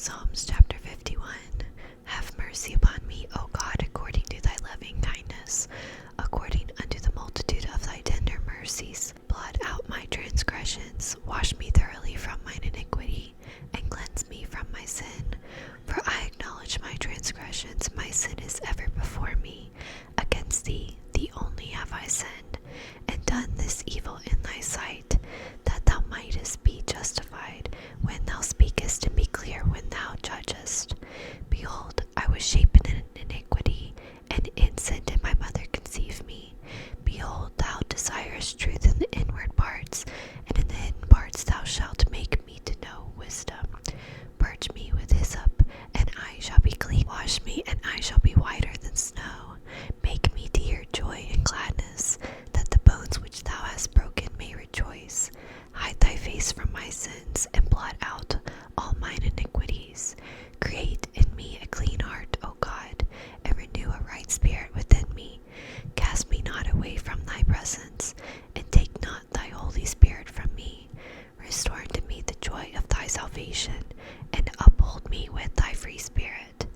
Psalms chapter 51. Have mercy upon me, O God, according to thy loving kindness, according unto the multitude of thy tender mercies. Blot out my transgressions, wash me thoroughly from mine iniquity, and cleanse me from my sin. For I acknowledge my transgressions, my sin is ever before me. Against thee only have I sinned, and done this evil in thy sight, that thou mightest be justified when thou speakest, and be clear when thou judgest. Behold, I was shapen in iniquity, and in sin did my mother conceive me. Behold, thou desirest truth in the inward parts, and in the hidden parts thou shalt make me to know wisdom. Purge me with hyssop, and I shall be clean. Wash me, and I shall be whiter than snow. Make me to hear joy and gladness, that the bones which thou hast broken may rejoice. Hide thy face from my sins, and blot out all mine iniquities. Create in me a clean heart, O God, and renew a right spirit within me. Cast me not away from thy presence, and take not thy Holy Spirit from me. Restore unto me the joy of thy salvation, and uphold me with thy free spirit.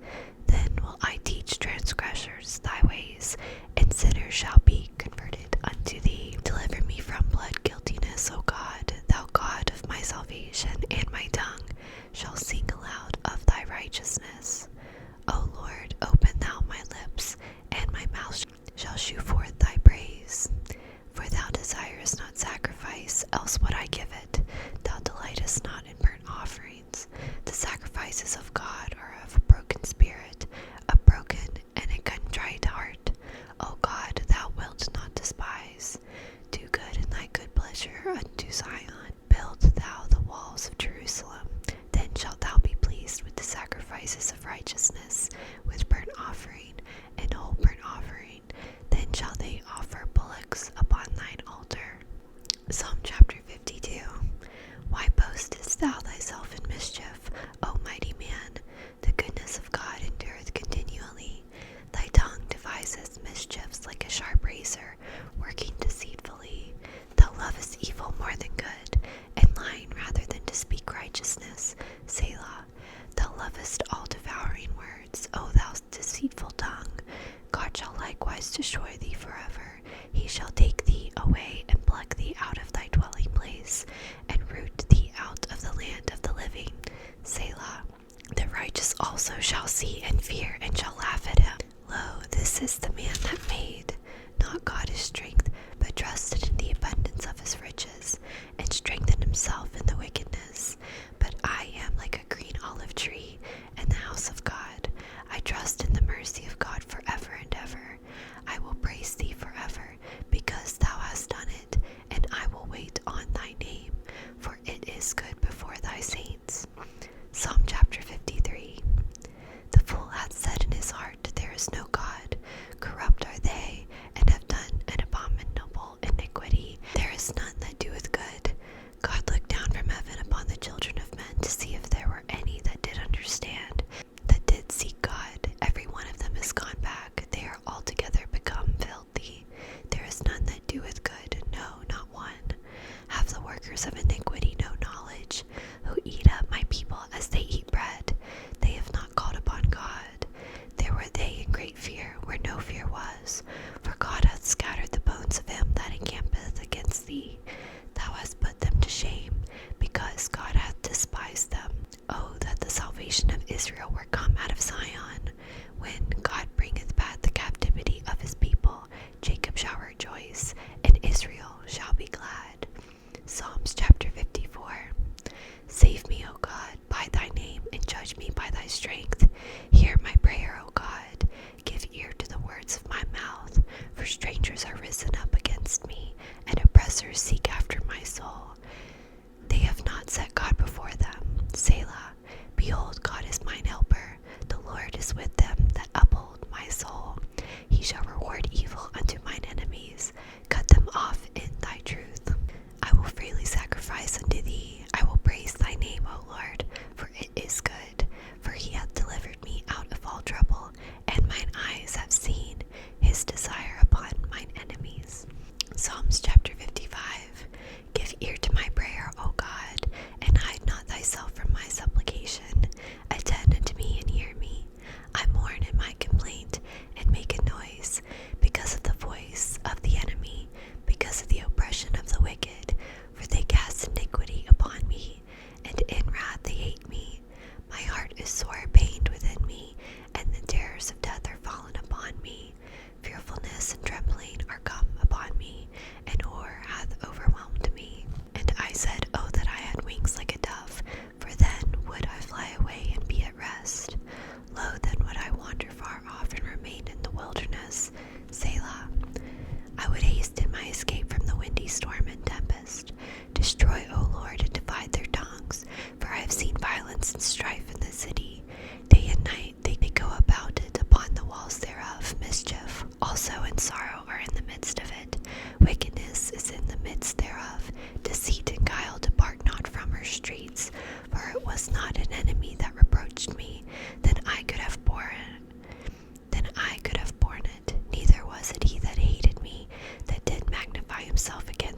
Then will I teach transgressors thy ways, and sinners shall be converted unto thee. Deliver me from blood guiltiness, O God, thou God of my salvation, and my tongue shall sing aloud of thy righteousness. O Lord, open thou my lips, and my mouth shall shew forth thy praise. For thou desirest not sacrifice, else would I give it. Thou delightest not in burnt offerings. The sacrifices of God are of a broken spirit, a broken and a contrite heart. O God, thou wilt not despise. Do good in thy good pleasure unto Zion. Build thou the walls of Jerusalem. Then shalt thou be pleased with the sacrifices of righteousness, with burnt offering and whole burnt offering. Then shall they offer bullocks upon thine altar. Psalm chapter 52. Why boastest thou thyself in mischief, O mighty man? The goodness of God endureth continually. Thy tongue deviseth mischiefs like a sharp razor, working deceitfully. Thou lovest evil more than good, and lying rather than to speak righteousness. Selah. Thou lovest all devouring words, O thou deceitful tongue. God shall likewise destroy thee forever. He shall take thee away, and pluck thee out of thy dwelling place, and root thee out of the land of the living. Selah. The righteous also shall see and fear, and shall laugh at him. Lo, this is the man that made not God his strength, but trusted in the abundance of his riches, and strengthened himself in the wickedness. But I am like a green olive tree in the house of God. I trust in the mercy of God forever and ever. I will praise thee forever, because thou hast done it, and I will wait on thy name, for it is good before thy saints. Psalm chapter 53. The fool hath said in his heart, there is no God. Corrupt are they, and have done an abominable iniquity. There is none that doeth good. God looked down from heaven upon the children of men to see if there were any that did understand, that did seek God. Every one of them is gone back. They are altogether become filthy. There is none that doeth good, no, not one. Have the workers of iniquity no knowledge, who eat up my people as they eat bread? They have not called upon God. There were they in great fear, where no fear was. For God hath scattered the bones of him that encampeth against thee. Thou hast put them to shame, because God hath despised them. Oh, that the salvation of Israel were come out of Zion. When God bringeth back the captivity of his people, Jacob shall rejoice, and Israel shall be glad. Psalms chapter 54. Save me, O God, by thy name, and judge me by thy strength. Hear my prayer, O God. Give ear to the words of my mouth. For strangers are risen up against me, and oppressors seek after my soul. They have not set God before them. Selah. Behold, God is mine helper. The Lord is with them that uphold my soul. He shall reward evil unto mine enemies. Cut them off in thy truth. I will freely sacrifice unto thee. I will praise thy name, O Lord, for it is good. For he hath delivered me out of all trouble, and mine eyes have seen his desire upon mine enemies. Psalms chapter 55. Give ear to my prayer, O God, and hide not thyself from my supplication.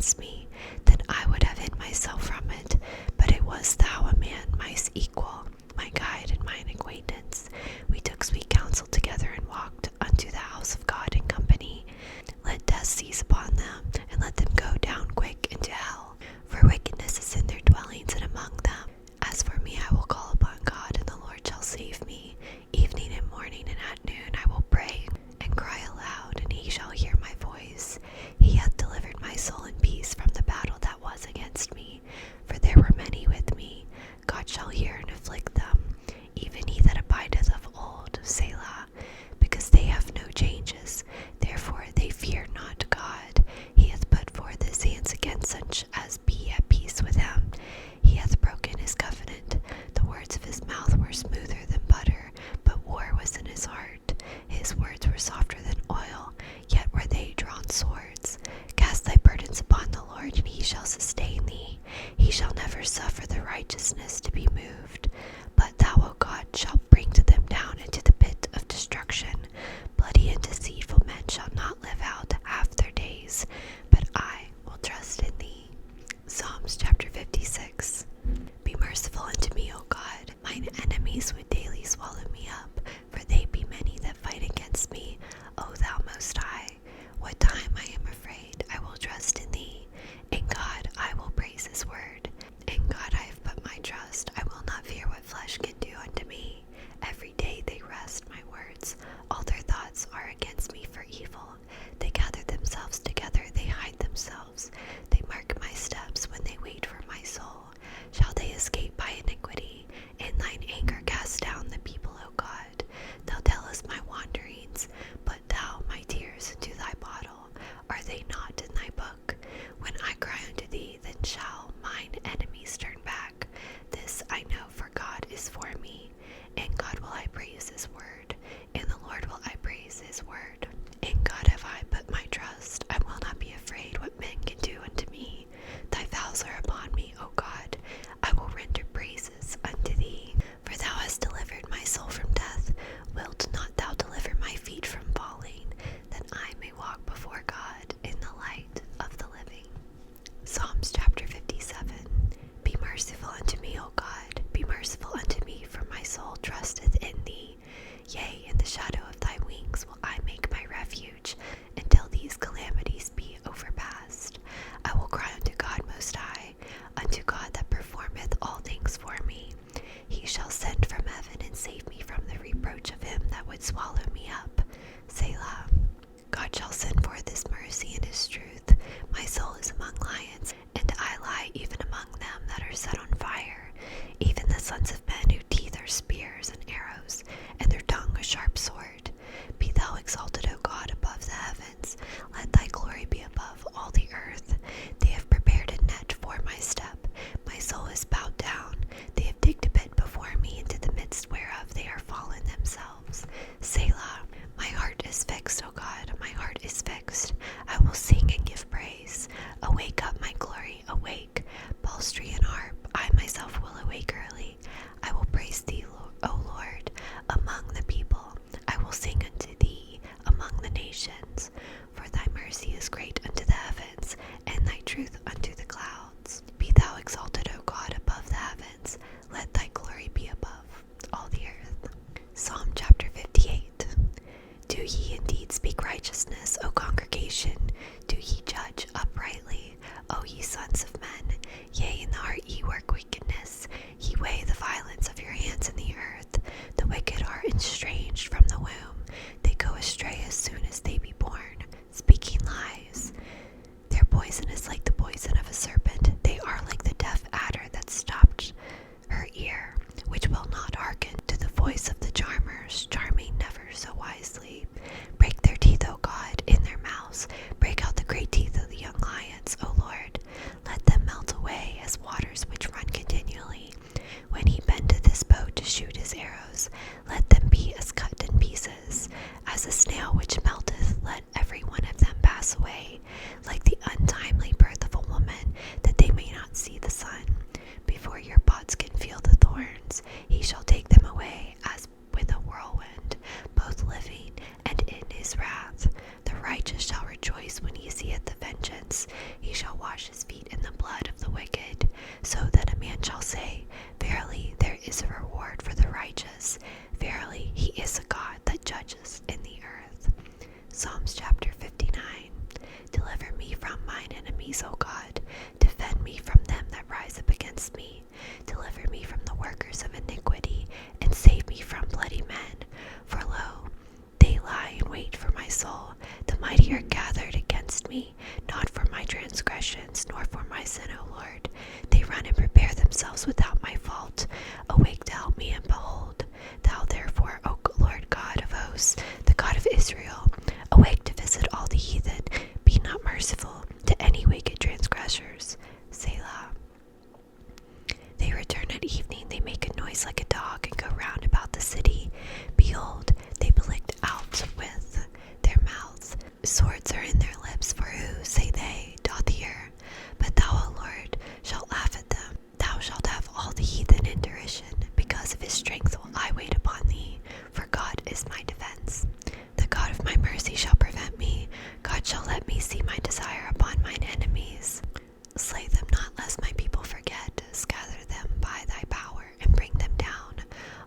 against me, then I would have hid myself from it. But it was thou, a man, my equal, my guide, and mine acquaintance. We took sweet counsel together and walked unto the house of God in company. Let death seize upon them, and let them go down quick into hell. For wickedness is in their dwellings and among them. As for me, I will call upon God, and the Lord shall save me. Evening and morning and at noon I will pray and cry aloud, and he shall hear my voice. He hath delivered my soul in peace from the battle that was against me. For there were many with me. God shall hear and afflict them, even he that abideth of old, Selah. Because they have no changes, therefore they fear not God. He hath put forth his hands against such as be at peace with him. He hath broken his covenant. The words of his mouth were smoother than butter, but war was in his heart. His words were softer than oil, yet were they drawn swords. Cast thy burdens upon the Lord, and he shall sustain thee. He shall never suffer the righteousness to be moved. But thou, O God, shalt bring them down into the pit of destruction. Bloody and deceitful men shall not live out half their days, but I will trust in thee. Psalms chapter 56. Be merciful unto me, O God. Mine enemies would daily swallow me up, for they be many that fight against me. O thou most high, what time I am afraid, I will trust in thee. In God I will praise his word. In God I have put my trust. I will not fear what flesh can do unto me. Every day they wrest my words. All their thoughts are against me for evil. They gather themselves together, they hide themselves. They mark my steps when they wait for my soul. Shall they escape by iniquity? In thine anger cast down the people, O God. Thou tellest my wanderings, put thou my tears into thy bottle. Are they not in thy book? When I cry unto thee, then shall mine enemies turn back. This I know, for God is for me. In God will I praise his word. In the Lord will I praise his word. In God have I put my trust. I will not be afraid what men can do unto me. Thy vows are upon me, O God. I will render praises unto thee. For thou hast delivered my soul from death. Wilt not thou deliver my feet from falling, that I may walk before God in the light of the living? Psalms chapter 57. Be merciful unto me, O God. Be merciful unto me, for my soul trusteth in thee. Yea, in the shadow of thy wings will I make my refuge, until these calamities be overpast. I will cry unto God most high, unto God that performeth all things for me. He shall send from heaven and save me from the reproach of him that would swallow me up. Selah. God shall send forth his mercy and his truth. My soul is among lions, and I lie even among them that are set on fire, even the sons of men whose teeth are spears and arrows, and their tongue a sharp sword. Be thou exalted, O God, above the heavens. Let thy glory be above all the earth. They have prepared a net for my step. My soul is bowed down. They have digged a pit before me, into the midst whereof they are fallen themselves. Selah. My heart is fixed, O God, my heart is fixed. I will sing and give praise. Awake up, my glory, awake. Psaltery and harp, I myself will awake early. I will praise thee, O Lord, among the people. I will sing unto thee among the nations. For thy mercy is great unto the heavens, and thy truth unto the clouds. Be thou exalted, O God, above the heavens. Let thy glory be above all the earth. Psalm chapter 58. Do ye indeed speak righteousness, O congregation? Do ye judge uprightly, O ye sons of men? Yea, in the heart ye work wickedness. Ye weigh the violence of your hands in the earth. The wicked are estranged from the womb. They go astray as soon as they be born, speaking lies. Their poison is like the poison shall wash his feet in the blood of the wicked, so that a man shall say, Verily, there is a reward for the righteous. Verily, he is a God that judges in the earth. Psalms chapter 59. Deliver me from mine enemies, O God. Defend me from them that rise up against me. Deliver me from the workers of iniquity, and save me from bloody men. For lo, they lie in wait for my soul. The mighty are gathered against me, not for my transgressions, nor for my sin, O Lord. They run and prepare themselves without my fault. Awake to help me, and behold, thou therefore, O Lord God of hosts, the God of Israel, awake to visit all the heathen. Be not merciful to any wicked transgressors. Selah. They return at evening, they make a noise like a dog, and go round about the city. Behold, they blinked out with their mouths. Swords are in their lips, for who, say they, doth hear? But thou, O Lord, shalt laugh at them. Thou shalt have all the heathen in derision. Because of his strength will I wait upon thee, for God is my defense. The God of my mercy shall prevent me. God shall let me see my desire upon mine enemies. Slay them not, lest my people forget. Scatter them by thy power, and bring them down.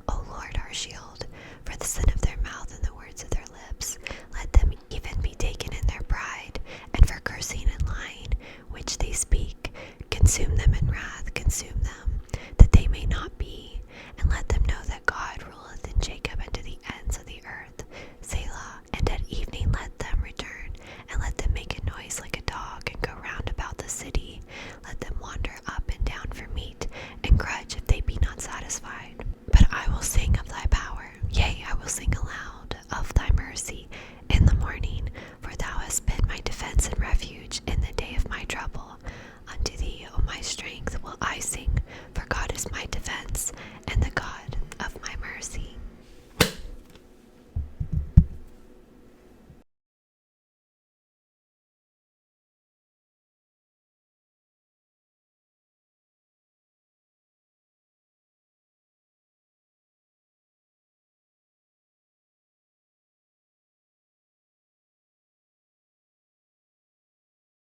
O Lord, our shield, for the sin of their mouth and the words of their lips. Let them even be taken in their pride, and for cursing and lying, which they speak. Consume them in wrath.